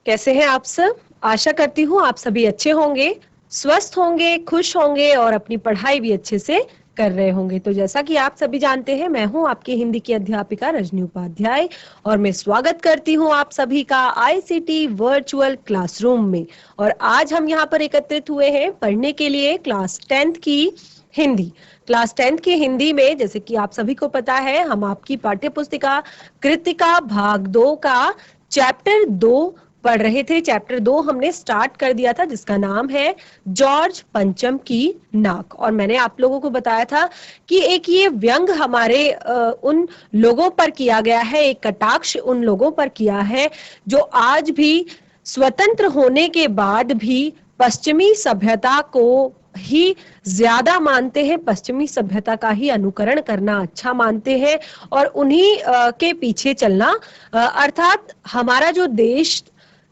कैसे हैं आप सब? आशा करती हूँ आप सभी अच्छे होंगे, स्वस्थ होंगे, खुश होंगे और अपनी पढ़ाई भी अच्छे से कर रहे होंगे। तो जैसा कि आप सभी जानते हैं, मैं हूँ आपकी हिंदी की अध्यापिका रजनी उपाध्याय और मैं स्वागत करती हूँ आप सभी का आईसीटी वर्चुअल क्लासरूम में। और आज हम यहाँ पर एकत्रित हुए हैं पढ़ने के लिए क्लास 10th की हिंदी। क्लास 10th की हिंदी में, जैसे कि आप सभी को पता है, हम आपकी पाठ्य पुस्तिका कृतिका भाग 2 का चैप्टर 2 पढ़ रहे थे। चैप्टर 2 हमने स्टार्ट कर दिया था, जिसका नाम है जॉर्ज पंचम की नाक। और मैंने आप लोगों को बताया था कि एक ये व्यंग हमारे उन लोगों पर किया गया है, एक कटाक्ष उन लोगों पर किया है जो आज भी स्वतंत्र होने के बाद भी पश्चिमी सभ्यता को ही ज्यादा मानते हैं, पश्चिमी सभ्यता का ही अनुकरण करना अच्छा मानते हैं और उन्हीं के पीछे चलना, अर्थात हमारा जो देश,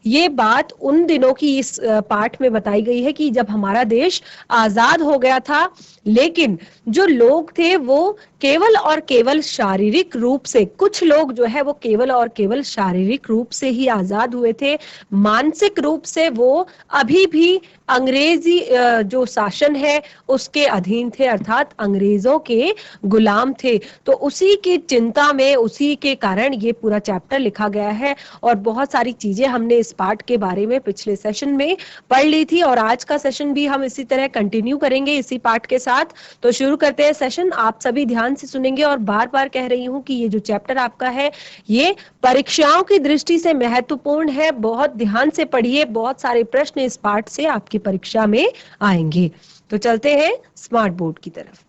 ये बात उन दिनों की इस पाठ में बताई गई है कि जब हमारा देश आजाद हो गया था, लेकिन जो लोग थे वो केवल और केवल शारीरिक रूप से, कुछ लोग जो है वो केवल और केवल शारीरिक रूप से ही आजाद हुए थे। मानसिक रूप से वो अभी भी अंग्रेजी जो शासन है उसके अधीन थे, अर्थात अंग्रेजों के गुलाम थे। तो उसी की चिंता में, उसी के कारण ये पूरा चैप्टर लिखा गया है और बहुत सारी चीजें हमने इस पाठ के बारे में पिछले सेशन में पढ़ ली थी और आज का सेशन भी हम इसी तरह कंटिन्यू करेंगे इसी पाठ के साथ। तो शुरू करते हैं सेशन। आप सभी ध्यान से सुनेंगे और बार बार कह रही हूं कि ये जो चैप्टर आपका है ये परीक्षाओं की दृष्टि से महत्वपूर्ण है। बहुत ध्यान से पढ़िए, बहुत सारे प्रश्न इस पाठ से आपकी परीक्षा में आएंगे। तो चलते हैं स्मार्ट बोर्ड की तरफ।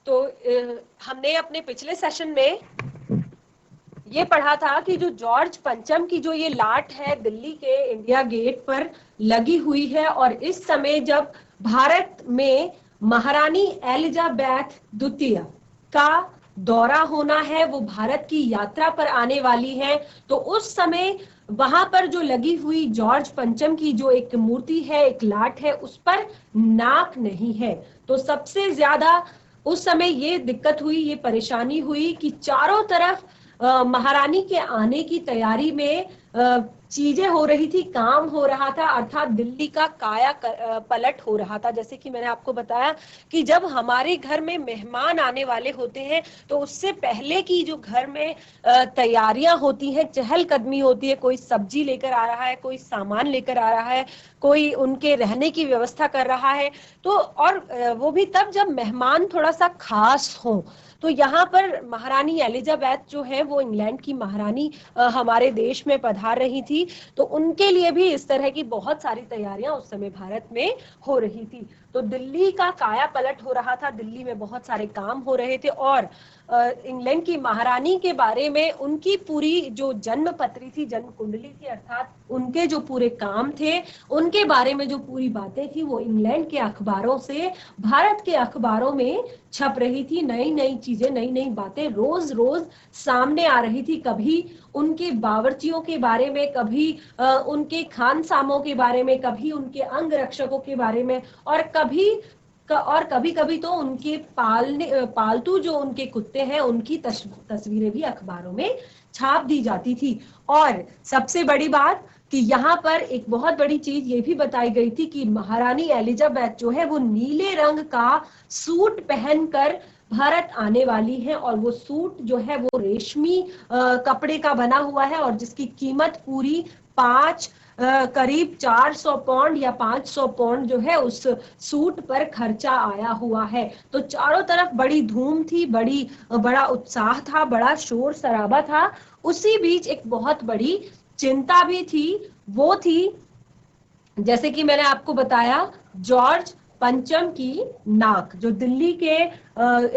तो हमने अपने पिछले सेशन में ये पढ़ा था कि जो जॉर्ज पंचम की जो ये लाट है दिल्ली के इंडिया गेट पर लगी हुई है, और इस समय जब भारत में महारानी एलिजाबेथ द्वितीय का दौरा होना है, वो भारत की यात्रा पर आने वाली है, तो उस समय वहां पर जो लगी हुई जॉर्ज पंचम की जो एक मूर्ति है, एक लाट है, उस पर नाक नहीं है। तो सबसे ज्यादा उस समय ये दिक्कत हुई, ये परेशानी हुई कि चारों तरफ महारानी के आने की तैयारी में चीजें हो रही थी, काम हो रहा था, अर्थात दिल्ली का काया पलट हो रहा था। जैसे कि मैंने आपको बताया कि जब हमारे घर में मेहमान आने वाले होते हैं तो उससे पहले की जो घर में तैयारियां होती हैं, चहलकदमी होती है, कोई सब्जी लेकर आ रहा है, कोई सामान लेकर आ रहा है, कोई उनके रहने की व्यवस्था कर रहा है। तो और वो भी तब जब मेहमान थोड़ा सा खास हो। तो यहाँ पर महारानी एलिजाबेथ जो है वो इंग्लैंड की महारानी हमारे देश में पधार रही थी, तो उनके लिए भी इस तरह की बहुत सारी तैयारियां उस समय भारत में हो रही थी। तो दिल्ली का काया पलट हो रहा था, दिल्ली में बहुत सारे काम हो रहे थे और इंग्लैंड की महारानी के बारे में उनकी पूरी जो जन्म पत्री थी, जन्म कुंडली थी, अर्थात उनके जो पूरे काम थे, उनके बारे में जो पूरी बातें थी, वो इंग्लैंड के अखबारों से भारत के अखबारों में छप रही थी। नई नई चीजें, नई नई बातें रोज रोज सामने आ रही थी। कभी उनके बावर्चियों के बारे में, कभी उनके खानसामों के बारे में, कभी उनके अंग रक्षकों के बारे में, और कभी कभी तो उनके पालतू जो उनके कुत्ते हैं उनकी तस्वीरें भी अखबारों में छाप दी जाती थी। और सबसे बड़ी बात कि यहाँ पर एक बहुत बड़ी चीज ये भी बताई गई थी कि महारानी एलिजाबेथ जो है वो नीले रंग का सूट पहनकर भारत आने वाली है, और वो सूट जो है वो रेशमी कपड़े का बना हुआ है और जिसकी कीमत पूरी करीब 400 पाउंड या 500 पाउंड जो है उस सूट पर खर्चा आया हुआ है। तो चारों तरफ बड़ी धूम थी, बड़ा उत्साह था, बड़ा शोर शराबा था। उसी बीच एक बहुत बड़ी चिंता भी थी, वो थी, जैसे कि मैंने आपको बताया, जॉर्ज पंचम की नाक जो दिल्ली के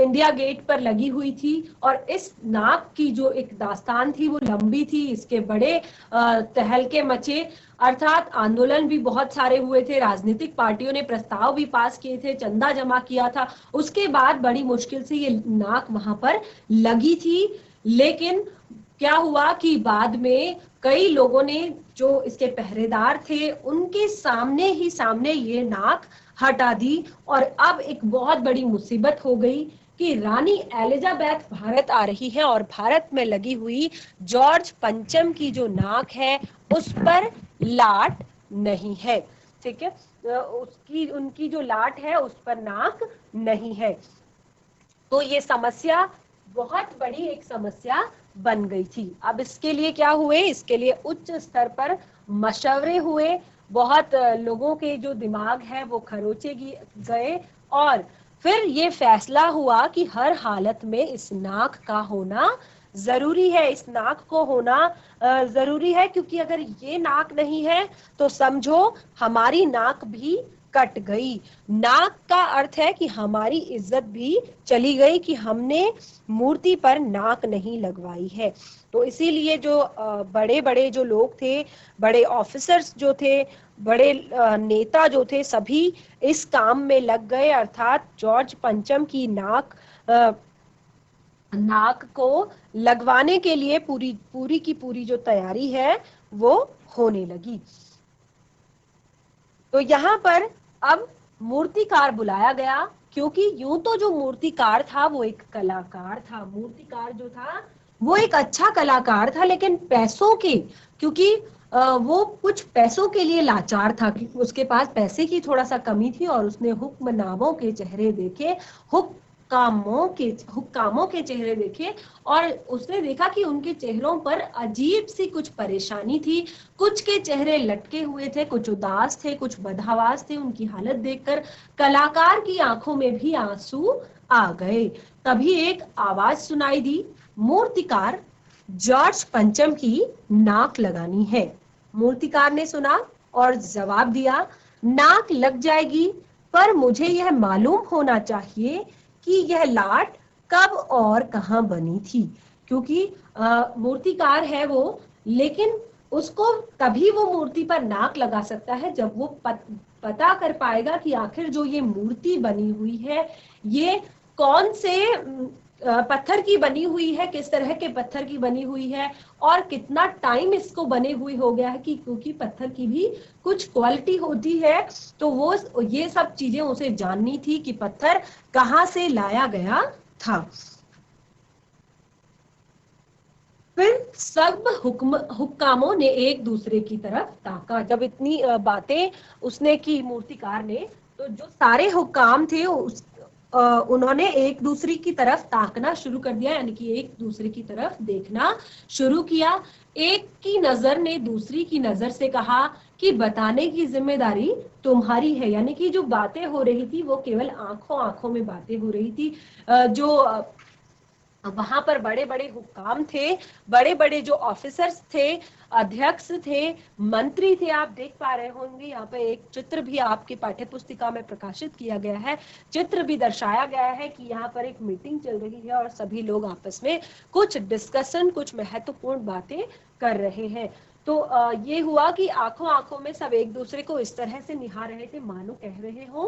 इंडिया गेट पर लगी हुई थी। और इस नाक की जो एक दास्तान थी वो लंबी थी, इसके बड़े तहलके मचे, अर्थात आंदोलन भी बहुत सारे हुए थे, राजनीतिक पार्टियों ने प्रस्ताव भी पास किए थे, चंदा जमा किया था। उसके बाद बड़ी मुश्किल से ये नाक वहां पर लगी थी। लेकिन क्या हुआ कि बाद में कई लोगों ने, जो इसके पहरेदार थे, उनके सामने ये नाक हटा दी। और अब एक बहुत बड़ी मुसीबत हो गई कि रानी एलिजाबेथ भारत आ रही है और भारत में लगी हुई जॉर्ज पंचम की जो नाक है उस पर लाट नहीं है, ठीक है। उसकी उनकी जो लाट है उस पर नाक नहीं है। तो ये समस्या बहुत बड़ी एक समस्या बन गई थी। अब इसके लिए क्या हुए, इसके लिए उच्च स्तर पर मशवरे हुए, बहुत लोगों के जो दिमाग है वो खरोचे गए, और फिर ये फैसला हुआ कि हर हालत में इस नाक का होना जरूरी है, इस नाक को होना जरूरी है, क्योंकि अगर ये नाक नहीं है तो समझो हमारी नाक भी कट गई। नाक का अर्थ है कि हमारी इज्जत भी चली गई कि हमने मूर्ति पर नाक नहीं लगवाई है। तो इसीलिए जो बड़े बड़े जो लोग थे, बड़े ऑफिसर्स जो थे, बड़े नेता जो थे, सभी इस काम में लग गए, अर्थात जॉर्ज पंचम की नाक को लगवाने के लिए पूरी पूरी की पूरी जो तैयारी है वो होने लगी। तो यहाँ पर अब मूर्तिकार बुलाया गया, क्योंकि यूं तो जो मूर्तिकार था वो एक कलाकार था, मूर्तिकार जो था वो एक अच्छा कलाकार था, लेकिन पैसों के, क्योंकि वो कुछ पैसों के लिए लाचार था, कि उसके पास पैसे की थोड़ा सा कमी थी, और उसने हुक्मनामों के चेहरे देखे, हुक्कामों के चेहरे देखे, और उसने देखा कि उनके चेहरों पर अजीब सी कुछ परेशानी थी। कुछ के चेहरे लटके हुए थे, कुछ उदास थे, कुछ बदहवास थे। उनकी हालत देखकर कलाकार की आंखों में भी आंसू आ गए। तभी एक आवाज सुनाई दी, मूर्तिकार, जॉर्ज पंचम की नाक लगानी है। मूर्तिकार ने सुना और जवाब दिया, नाक लग जाएगी, पर मुझे यह मालूम होना चाहिए कि यह लाट कब और कहां बनी थी। क्योंकि मूर्तिकार है वो, लेकिन उसको तभी वो मूर्ति पर नाक लगा सकता है जब वो पता कर पाएगा कि आखिर जो ये मूर्ति बनी हुई है ये कौन से पत्थर की बनी हुई है, किस तरह के पत्थर की बनी हुई है, और कितना टाइम इसको बने हुए हो गया है, कि क्योंकि पत्थर की भी कुछ क्वालिटी होती है, तो वो ये सब चीजें उसे जाननी थी कि पत्थर कहाँ से लाया गया था। फिर सब हुक्कामों ने एक दूसरे की तरफ ताका। जब इतनी बातें उसने की मूर्तिकार ने, तो जो सारे हुक्काम थे उन्होंने एक दूसरे की तरफ ताकना शुरू कर दिया, यानी कि एक दूसरे की तरफ देखना शुरू किया। एक की नजर ने दूसरी की नजर से कहा कि बताने की जिम्मेदारी तुम्हारी है, यानी कि जो बातें हो रही थी वो केवल आंखों आंखों में बातें हो रही थी। जो वहां पर बड़े बड़े हुक्काम थे, बड़े बड़े जो ऑफिसर्स थे, अध्यक्ष थे, मंत्री थे, आप देख पा रहे होंगे यहाँ पे एक चित्र भी आपकी पाठ्य पुस्तिका में प्रकाशित किया गया है, चित्र भी दर्शाया गया है कि यहाँ पर एक मीटिंग चल रही है और सभी लोग आपस में कुछ डिस्कशन, कुछ महत्वपूर्ण बातें कर रहे हैं। तो ये हुआ कि आंखों आंखों में सब एक दूसरे को इस तरह से निहार रहे थे, मानो कह रहे हो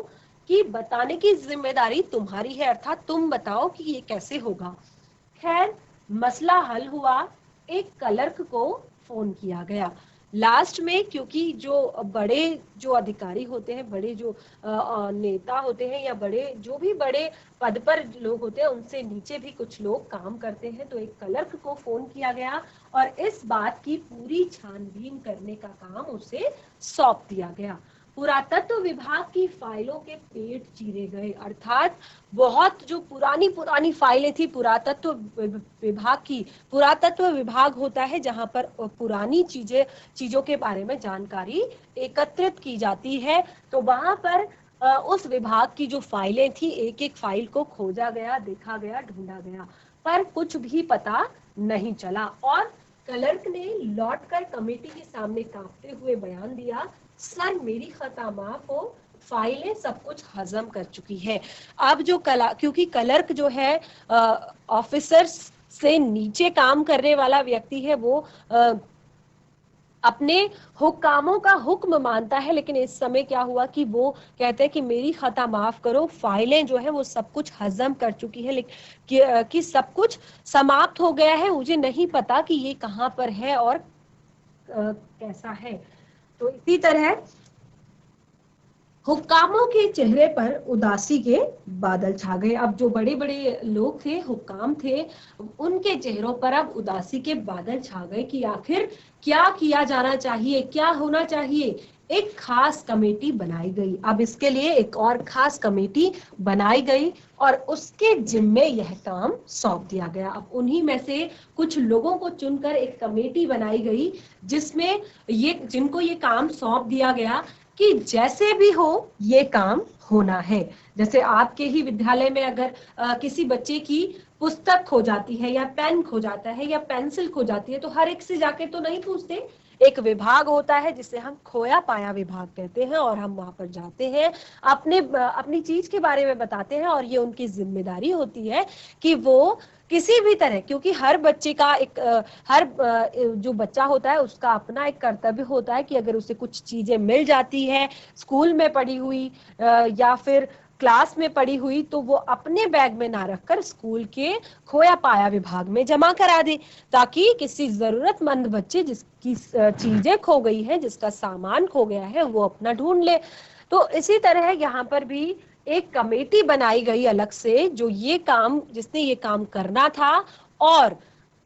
कि बताने की जिम्मेदारी तुम्हारी है, अर्थात तुम बताओ कि ये कैसे होगा। खैर, मसला हल हुआ, एक क्लर्क को फोन किया गया लास्ट में, क्योंकि जो बड़े जो अधिकारी होते हैं, बड़े जो नेता होते हैं, या बड़े जो भी बड़े पद पर लोग होते हैं, उनसे नीचे भी कुछ लोग काम करते हैं। तो एक क्लर्क को फोन किया गया और इस बात की पूरी छानबीन करने का काम उसे सौंप दिया गया। पुरातत्व विभाग की फाइलों के पेट चीरे गए, अर्थात बहुत जो पुरानी पुरानी फाइलें थी पुरातत्व विभाग की, पुरातत्व विभाग होता है जहां पर पुरानी चीजों के बारे में जानकारी एकत्रित की जाती है। तो वहां पर उस विभाग की जो फाइलें थी, एक एक फाइल को खोजा गया, देखा गया, ढूंढा गया, पर कुछ भी पता नहीं चला। और क्लर्क ने लौटकर कमेटी के सामने कांपते हुए बयान दिया, सर मेरी खता माफ हो, फाइलें सब कुछ हजम कर चुकी है। अब जो क्योंकि क्लर्क जो है ऑफिसर से नीचे काम करने वाला व्यक्ति है, वो अपने हुक्कामों का हुक्म मानता है, लेकिन इस समय क्या हुआ कि वो कहते हैं कि मेरी खता माफ करो, फाइलें जो है वो सब कुछ हजम कर चुकी है, लेकिन कि सब कुछ समाप्त हो गया है, मुझे नहीं पता कि ये कहाँ पर है और कैसा है। तो इसी तरह हुक्कामों के चेहरे पर उदासी के बादल छा गए। अब जो बड़े बड़े लोग थे, हुक्काम थे, उनके चेहरों पर अब उदासी के बादल छा गए कि आखिर क्या किया जाना चाहिए, क्या होना चाहिए। एक खास कमेटी बनाई गई। अब इसके लिए एक और खास कमेटी बनाई गई और उसके जिम्मे यह काम सौंप दिया गया। अब उन्हीं में से कुछ लोगों को चुनकर एक कमेटी बनाई गई जिसमें जिनको ये काम सौंप दिया गया कि जैसे भी हो ये काम होना है। जैसे आपके ही विद्यालय में अगर किसी बच्चे की पुस्तक खो जाती है या पेन खो जाता है या पेंसिल खो जाती है तो हर एक से जाके तो नहीं पूछते। एक विभाग होता है जिसे हम खोया पाया विभाग कहते हैं और हम वहां पर जाते हैं, अपनी चीज के बारे में बताते हैं और ये उनकी जिम्मेदारी होती है कि वो किसी भी तरह, क्योंकि हर बच्चे का हर जो बच्चा होता है उसका अपना एक कर्तव्य होता है कि अगर उसे कुछ चीजें मिल जाती है स्कूल में पढ़ी हुई या फिर क्लास में पढ़ी हुई तो वो अपने बैग में ना रखकर स्कूल के खोया पाया विभाग में जमा करा दे, ताकि किसी जरूरतमंद बच्चे जिसकी चीजें खो गई है, जिसका सामान खो गया है, वो अपना ढूंढ ले। तो इसी तरह यहाँ पर भी एक कमेटी बनाई गई अलग से जिसने ये काम करना था। और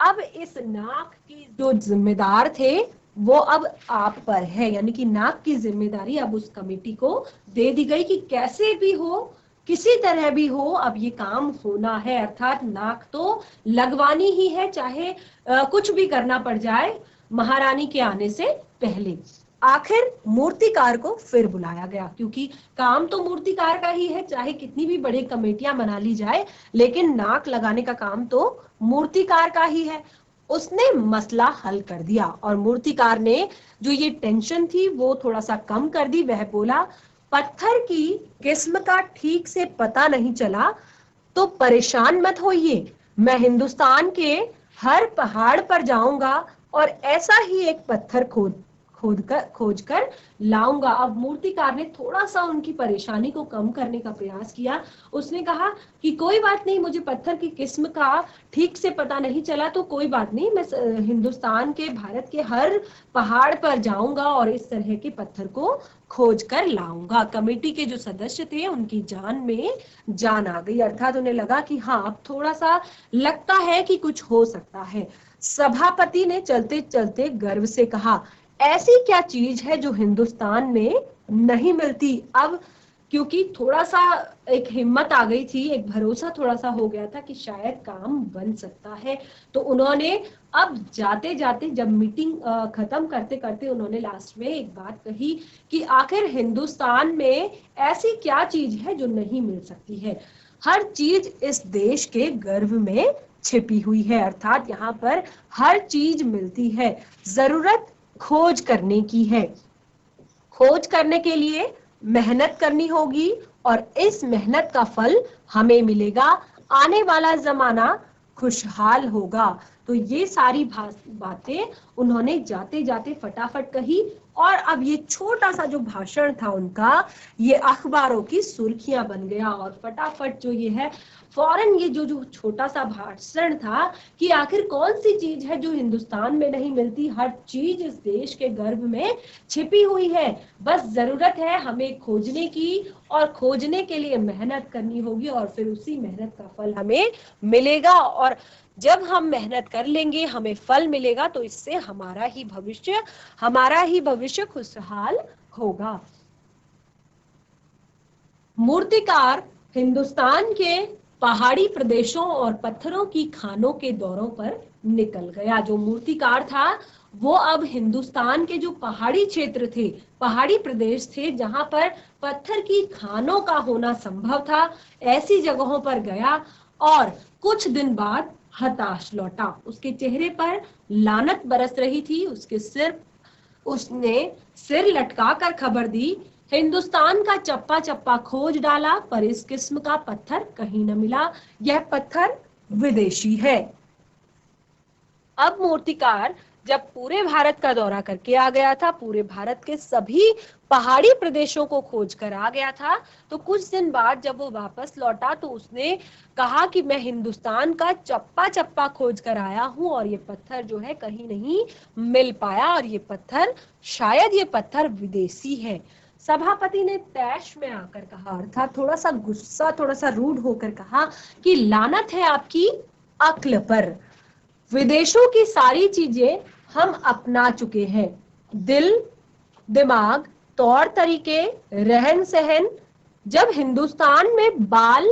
अब इस नाक की जो जिम्मेदार थे वो अब आप पर है, यानी कि नाक की जिम्मेदारी अब उस कमेटी को दे दी गई कि कैसे भी हो, किसी तरह भी हो, अब ये काम होना है। अर्थात नाक तो लगवानी ही है, चाहे कुछ भी करना पड़ जाए महारानी के आने से पहले। आखिर मूर्तिकार को फिर बुलाया गया, क्योंकि काम तो मूर्तिकार का ही है, चाहे कितनी भी बड़ी कमेटियां बना ली जाए, लेकिन नाक लगाने का काम तो मूर्तिकार का ही है। उसने मसला हल कर दिया और मूर्तिकार ने जो ये टेंशन थी वो थोड़ा सा कम कर दी। वह बोला, पत्थर की किस्म का ठीक से पता नहीं चला तो परेशान मत होइए, मैं हिंदुस्तान के हर पहाड़ पर जाऊंगा और ऐसा ही एक पत्थर खोज कर लाऊंगा। अब मूर्तिकार ने थोड़ा सा उनकी परेशानी को कम करने का प्रयास किया। उसने कहा कि कोई बात नहीं, मुझे पत्थर की किस्म का ठीक से पता नहीं चला तो कोई बात नहीं, मैं हिंदुस्तान के, भारत के हर पहाड़ पर जाऊंगा और इस तरह के पत्थर को खोज कर लाऊंगा। कमेटी के जो सदस्य थे उनकी जान में जान आ गई, अर्थात उन्हें लगा कि हाँ अब थोड़ा सा लगता है कि कुछ हो सकता है। सभापति ने चलते चलते गर्व से कहा, ऐसी क्या चीज है जो हिंदुस्तान में नहीं मिलती। अब क्योंकि थोड़ा सा एक हिम्मत आ गई थी, एक भरोसा थोड़ा सा हो गया था कि शायद काम बन सकता है, तो उन्होंने अब जाते जाते जब मीटिंग खत्म करते करते उन्होंने लास्ट में एक बात कही कि आखिर हिंदुस्तान में ऐसी क्या चीज है जो नहीं मिल सकती है। हर चीज इस देश के गर्भ में छिपी हुई है, अर्थात यहाँ पर हर चीज मिलती है, जरूरत खोज करने की है। खोज करने के लिए मेहनत करनी होगी और इस मेहनत का फल हमें मिलेगा, आने वाला जमाना खुशहाल होगा। तो ये सारी बातें उन्होंने जाते जाते फटाफट कही और अब ये छोटा सा जो भाषण था उनका, ये अखबारों की सुर्खियां बन गया। और फटाफट जो ये है फौरन ये जो छोटा सा भाषण था कि आखिर कौन सी चीज है जो हिंदुस्तान में नहीं मिलती, हर चीज इस देश के गर्भ में छिपी हुई है, बस जरूरत है हमें खोजने की और खोजने के लिए मेहनत करनी होगी और फिर उसी मेहनत का फल हमें मिलेगा। और जब हम मेहनत कर लेंगे हमें फल मिलेगा तो इससे हमारा ही भविष्य खुशहाल होगा। मूर्तिकार हिंदुस्तान के पहाड़ी प्रदेशों और पत्थरों की खानों के दौरों पर निकल गया। जो मूर्तिकार था वो अब हिंदुस्तान के जो पहाड़ी क्षेत्र थे, पहाड़ी प्रदेश थे जहां पर पत्थर की खानों का होना संभव था, ऐसी जगहों पर गया और कुछ दिन बाद हताश लौटा। उसके चेहरे पर लानत बरस रही थी, उसने सिर लटकाकर खबर दी, हिंदुस्तान का चप्पा चप्पा खोज डाला पर इस किस्म का पत्थर कहीं न मिला, यह पत्थर विदेशी है। अब मूर्तिकार जब पूरे भारत का दौरा करके आ गया था, पूरे भारत के सभी पहाड़ी प्रदेशों को खोज कर आ गया था, तो कुछ दिन बाद जब वो वापस लौटा तो उसने कहा कि मैं हिंदुस्तान का चप्पा चप्पा खोज कर आया हूं और ये पत्थर जो है कहीं नहीं मिल पाया और ये पत्थर शायद ये पत्थर विदेशी है। सभापति ने तैश में आकर कहा, अर्थात थोड़ा सा गुस्सा, थोड़ा सा रूड होकर कहा कि लानत है आपकी अक्ल पर। विदेशों की सारी चीजें हम अपना चुके हैं, दिल, दिमाग, तौर तरीके, रहन सहन। जब हिंदुस्तान में बाल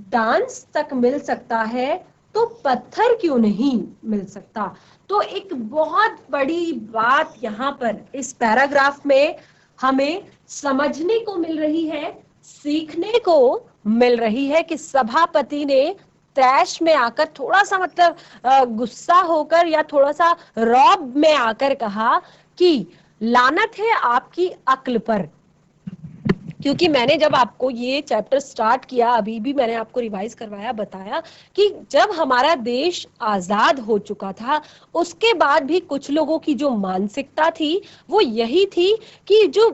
डांस तक मिल सकता है तो पत्थर क्यों नहीं मिल सकता। तो एक बहुत बड़ी बात यहाँ पर इस पैराग्राफ में हमें समझने को मिल रही है, सीखने को मिल रही है कि सभापति ने तैश में आकर थोड़ा सा मतलब गुस्सा होकर या थोड़ा सा रौब में आकर कहा कि लानत है आपकी अक्ल पर। क्योंकि मैंने जब आपको ये चैप्टर स्टार्ट किया, अभी भी मैंने आपको रिवाइज करवाया, बताया कि जब हमारा देश आजाद हो चुका था उसके बाद भी कुछ लोगों की जो मानसिकता थी वो यही थी कि जो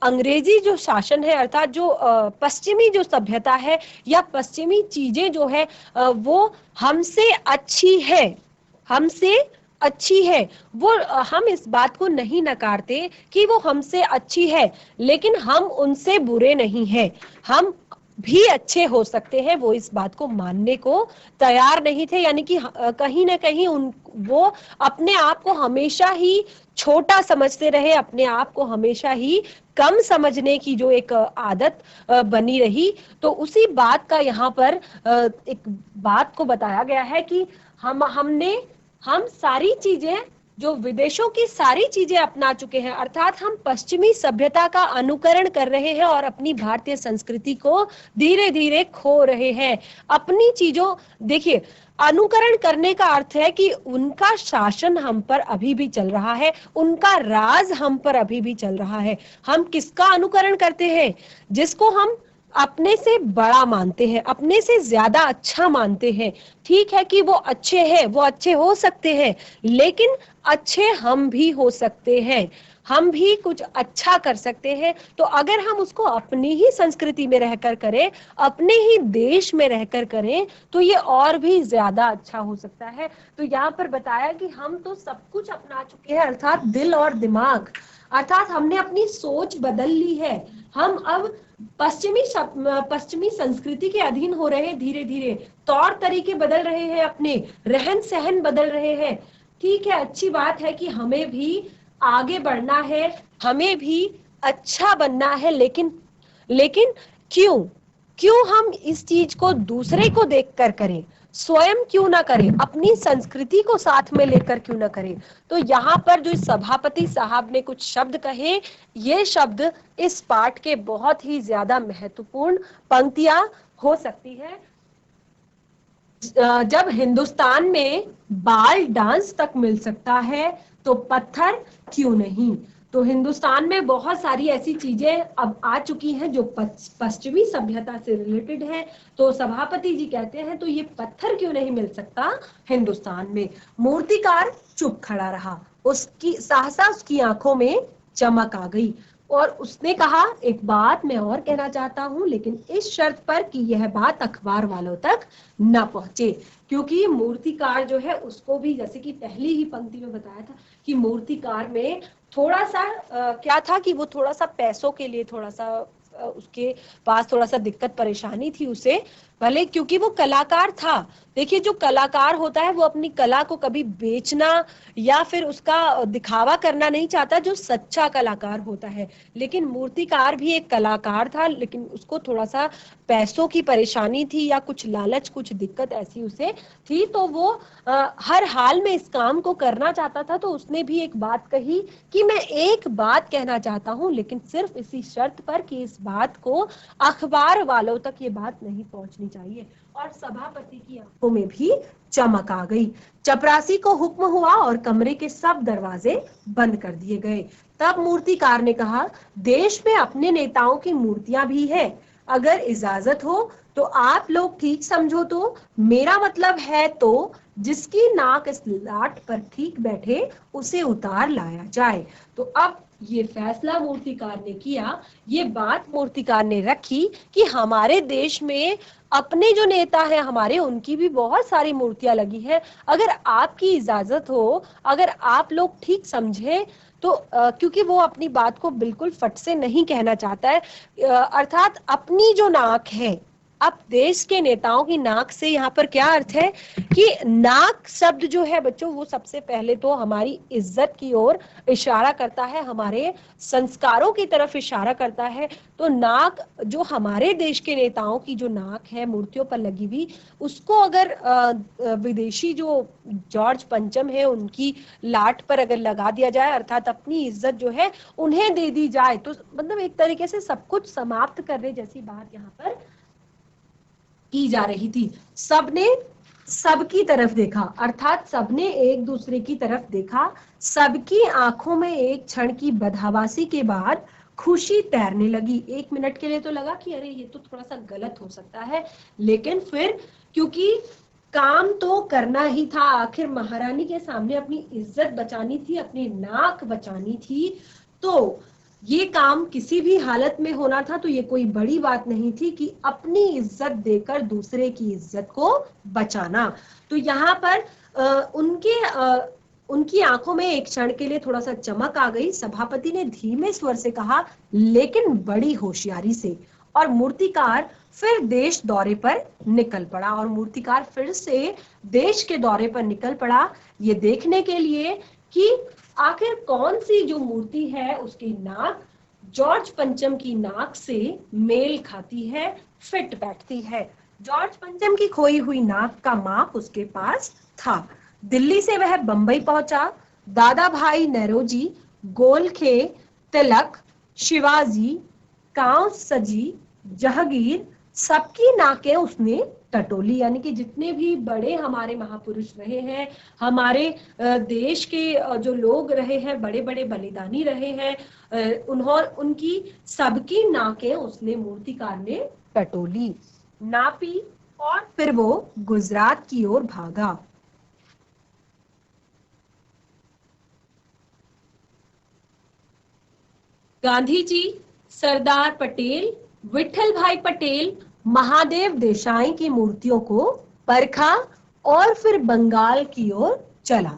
अंग्रेजी जो शासन है, अर्थात जो पश्चिमी जो सभ्यता है या पश्चिमी चीजें जो है वो हमसे अच्छी है, हमसे अच्छी है। वो हम इस बात को नहीं नकारते कि वो हमसे अच्छी है, लेकिन हम उनसे बुरे नहीं हैं, हम भी अच्छे हो सकते हैं। वो इस बात को मानने को तैयार नहीं थे, यानी कि कहीं ना कहीं वो अपने आप को हमेशा ही छोटा समझते रहे, अपने आप को हमेशा ही कम समझने की जो एक आदत बनी रही। तो उसी बात का यहाँ पर एक बात को बताया गया है कि हम सारी चीजें, जो विदेशों की सारी चीजें अपना चुके हैं, अर्थात हम पश्चिमी सभ्यता का अनुकरण कर रहे हैं और अपनी भारतीय संस्कृति को धीरे धीरे खो रहे हैं। अपनी चीजों, देखिए, अनुकरण करने का अर्थ है कि उनका शासन हम पर अभी भी चल रहा है, उनका राज हम पर अभी भी चल रहा है। हम किसका अनुकरण करते हैं? जिसको हम अपने से बड़ा मानते हैं, अपने से ज्यादा अच्छा मानते हैं। ठीक है कि वो अच्छे हैं, वो अच्छे हो सकते हैं, लेकिन अच्छे हम भी हो सकते हैं, हम भी कुछ अच्छा कर सकते हैं। तो अगर हम उसको अपनी ही संस्कृति में रहकर करें, अपने ही देश में रहकर करें, तो ये और भी ज्यादा अच्छा हो सकता है। तो यहाँ पर बताया कि हम तो सब कुछ अपना चुके हैं, अर्थात दिल और दिमाग, अर्थात हमने अपनी सोच बदल ली है। हम अब पश्चिमी संस्कृति के अधीन हो रहे हैं, धीरे धीरे तौर तरीके बदल रहे हैं, अपने रहन सहन बदल रहे हैं। ठीक है, अच्छी बात है कि हमें भी आगे बढ़ना है, हमें भी अच्छा बनना है, लेकिन लेकिन क्यों क्यों हम इस चीज को दूसरे को देखकर करें, स्वयं क्यों ना करें, अपनी संस्कृति को साथ में लेकर क्यों ना करें। तो यहाँ पर जो सभापति साहब ने कुछ शब्द कहे, ये शब्द इस पाठ के बहुत ही ज्यादा महत्वपूर्ण पंक्तियां हो सकती है। जब हिंदुस्तान में बाल डांस तक मिल सकता है तो पत्थर क्यों नहीं। तो हिंदुस्तान में बहुत सारी ऐसी चीजें अब आ चुकी हैं जो पश्चिमी सभ्यता से रिलेटेड है। तो सभापति जी कहते हैं तो ये पत्थर क्यों नहीं मिल सकता हिंदुस्तान में। मूर्तिकार चुप खड़ा रहा, उसकी सहसा उसकी आंखों में चमक आ गई और उसने कहा, एक बात मैं और कहना चाहता हूं, लेकिन इस शर्त पर कि यह बात अखबार वालों तक न पहुंचे। क्योंकि मूर्तिकार जो है उसको भी, जैसे कि पहली ही पंक्ति में बताया था कि मूर्तिकार में थोड़ा सा क्या था कि वो थोड़ा सा पैसों के लिए थोड़ा सा उसके पास थोड़ा सा दिक्कत परेशानी थी उसे, भले क्योंकि वो कलाकार था। देखिए, जो कलाकार होता है वो अपनी कला को कभी बेचना या फिर उसका दिखावा करना नहीं चाहता, जो सच्चा कलाकार होता है। लेकिन मूर्तिकार भी एक कलाकार था, लेकिन उसको थोड़ा सा पैसों की परेशानी थी या कुछ लालच, कुछ दिक्कत ऐसी उसे थी, तो वो हर हाल में इस काम को करना चाहता था। तो उसने भी एक बात कही कि मैं एक बात कहना चाहता हूं, लेकिन सिर्फ इसी शर्त पर कि इस बात को अखबार वालों तक ये बात नहीं पहुंचनी चाहिए। और सभापति की आंखों में भी चमक आ गई। चपरासी को हुक्म हुआ और कमरे के सब दरवाजे बंद कर दिए गए। तब मूर्तिकार ने कहा, देश में अपने नेताओं की मूर्तियां भी है, अगर इजाजत हो तो आप लोग ठीक समझो तो। मेरा मतलब है तो जिसकी नाक इस लाट पर ठीक बैठे उसे उतार लाया जाए। तो अब ये फैसला मूर्तिकार ने किया, ये बात मूर्तिकार ने रखी कि हमारे देश में अपने जो नेता हैं हमारे, उनकी भी बहुत सारी मूर्तियां लगी है, अगर आपकी इजाजत हो, अगर आप लोग ठीक समझे तो क्योंकि वो अपनी बात को बिल्कुल फट से नहीं कहना चाहता है, अर्थात अपनी जो नाक है, अब देश के नेताओं की नाक से यहाँ पर क्या अर्थ है कि नाक शब्द जो है बच्चों, वो सबसे पहले तो हमारी इज्जत की ओर इशारा करता है, हमारे संस्कारों की तरफ इशारा करता है। तो नाक जो हमारे देश के नेताओं की जो नाक है मूर्तियों पर लगी हुई, उसको अगर विदेशी जो जॉर्ज पंचम है उनकी लाट पर अगर लगा दिया जाए, अर्थात अपनी इज्जत जो है उन्हें दे दी जाए, तो मतलब एक तरीके से सब कुछ समाप्त करने जैसी बात यहाँ पर की जा रही थी। सबने सबकी तरफ देखा, अर्थात सबने एक दूसरे की तरफ देखा। सबकी आंखों में एक क्षण की बदहवासी के बाद खुशी तैरने लगी। 1 मिनट के लिए तो लगा कि अरे ये तो थोड़ा सा गलत हो सकता है, लेकिन फिर क्योंकि काम तो करना ही था, आखिर महारानी के सामने अपनी इज्जत बचानी थी, अपनी नाक बचानी थी, तो ये काम किसी भी हालत में होना था, तो ये कोई बड़ी बात नहीं थी कि अपनी इज्जत देकर दूसरे की इज्जत को बचाना। तो यहाँ पर उनकी आंखों में एक क्षण के लिए थोड़ा सा चमक आ गई। सभापति ने धीमे स्वर से कहा, लेकिन बड़ी होशियारी से, और मूर्तिकार फिर देश दौरे पर निकल पड़ा। और मूर्तिकार फिर से देश के दौरे पर निकल पड़ा, ये देखने के लिए कि आखिर कौन सी जो मूर्ति है उसकी नाक जॉर्ज पंचम की नाक से मेल खाती है, फिट बैठती है। जॉर्ज पंचम की खोई हुई नाक का माप उसके पास था। दिल्ली से वह बंबई पहुंचा। दादा भाई नेरोजी, गोलखे, तिलक, शिवाजी, कांव सजी, जहांगीर, सबकी नाकें उसने टटोली। यानी कि जितने भी बड़े हमारे महापुरुष रहे हैं, हमारे देश के जो लोग रहे हैं, बड़े बड़े बलिदानी रहे हैं, उनकी सबकी नाकें उसने मूर्तिकार ने टटोली, नापी, और फिर वो गुजरात की ओर भागा। गांधी जी, सरदार पटेल, विठल भाई पटेल, महादेव देसाई की मूर्तियों को परखा और फिर बंगाल की ओर चला।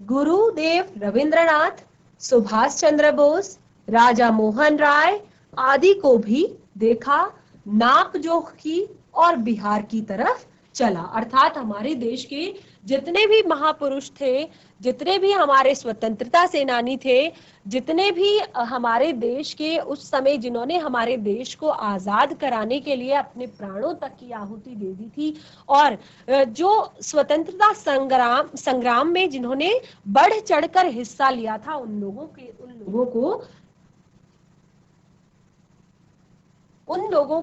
गुरुदेव रविंद्रनाथ, सुभाष चंद्र बोस, राजा मोहन राय आदि को भी देखा, नाप जोख की और बिहार की तरफ चला। अर्थात हमारे देश के जितने भी महापुरुष थे, जितने भी हमारे स्वतंत्रता सेनानी थे, जितने भी हमारे देश के उस समय जिन्होंने हमारे देश को आजाद कराने के लिए अपने प्राणों तक की आहुति दे दी थी, और जो स्वतंत्रता संग्राम में जिन्होंने बढ़ चढ़कर हिस्सा लिया था, उन लोगों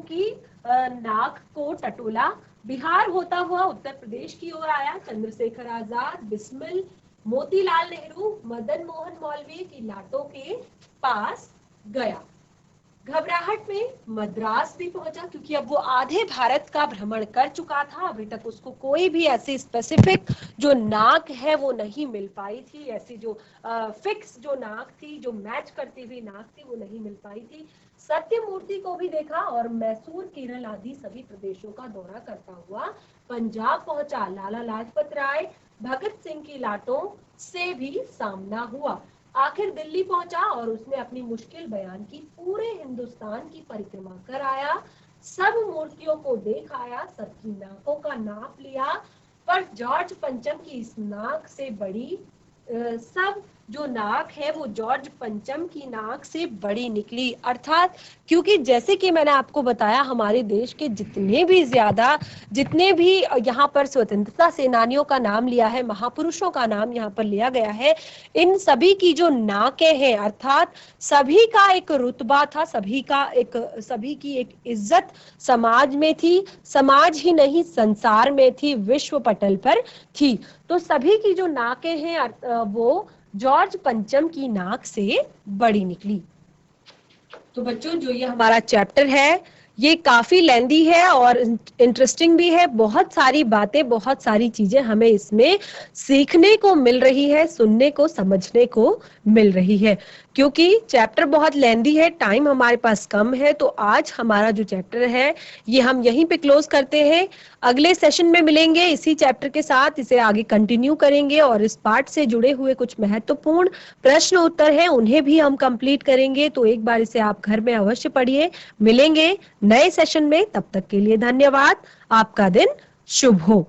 की नाक को टटोला। बिहार होता हुआ उत्तर प्रदेश की ओर आया। चंद्रशेखर आजाद, बिस्मिल, मोतीलाल नेहरू, मदन मोहन मालवीय की लाटों के पास गया। घबराहट में मद्रास भी पहुंचा, क्योंकि अब वो आधे भारत का भ्रमण कर चुका था। अभी तक उसको कोई भी ऐसी स्पेसिफिक जो नाक है वो नहीं मिल पाई थी, ऐसी जो फिक्स जो नाक थी, जो मैच करती हुई नाक थी, वो नहीं मिल पाई थी। सत्य मूर्ति को भी देखा और मैसूर, केरल आदि सभी प्रदेशों का दौरा करता हुआ पंजाब पहुंचा। लाला लाजपत राय, भगत सिंह की लाटों से भी सामना हुआ। आखिर दिल्ली पहुंचा और उसने अपनी मुश्किल बयान की, पूरे हिंदुस्तान की परिक्रमा कर आया, सब मूर्तियों को देख आया, सबकी नाकों का नाप लिया, पर जॉर्ज पंचम की इस नाक से बड़ी सब जो नाक है वो जॉर्ज पंचम की नाक से बड़ी निकली। अर्थात क्योंकि जैसे कि मैंने आपको बताया, हमारे देश के जितने भी यहाँ पर स्वतंत्रता सेनानियों का नाम लिया है, महापुरुषों का नाम यहाँ पर लिया गया है, इन सभी की जो नाकें हैं, अर्थात सभी का एक रुतबा था, सभी की एक इज्जत समाज में थी, समाज ही नहीं संसार में थी, विश्व पटल पर थी। तो सभी की जो नाकें हैं वो जॉर्ज पंचम की नाक से बड़ी निकली। तो बच्चों, जो ये हमारा चैप्टर है, ये काफी लेंदी है और इंटरेस्टिंग भी है। बहुत सारी बातें, बहुत सारी चीजें हमें इसमें सीखने को मिल रही है, सुनने को, समझने को मिल रही है। क्योंकि चैप्टर बहुत लेंदी है, टाइम हमारे पास कम है, तो आज हमारा जो चैप्टर है ये हम यहीं पे क्लोज करते हैं। अगले सेशन में मिलेंगे इसी चैप्टर के साथ, इसे आगे कंटिन्यू करेंगे और इस पार्ट से जुड़े हुए कुछ महत्वपूर्ण प्रश्न उत्तर हैं उन्हें भी हम कंप्लीट करेंगे। तो एक बार इसे आप घर में अवश्य पढ़िए। मिलेंगे नए सेशन में, तब तक के लिए धन्यवाद। आपका दिन शुभ हो।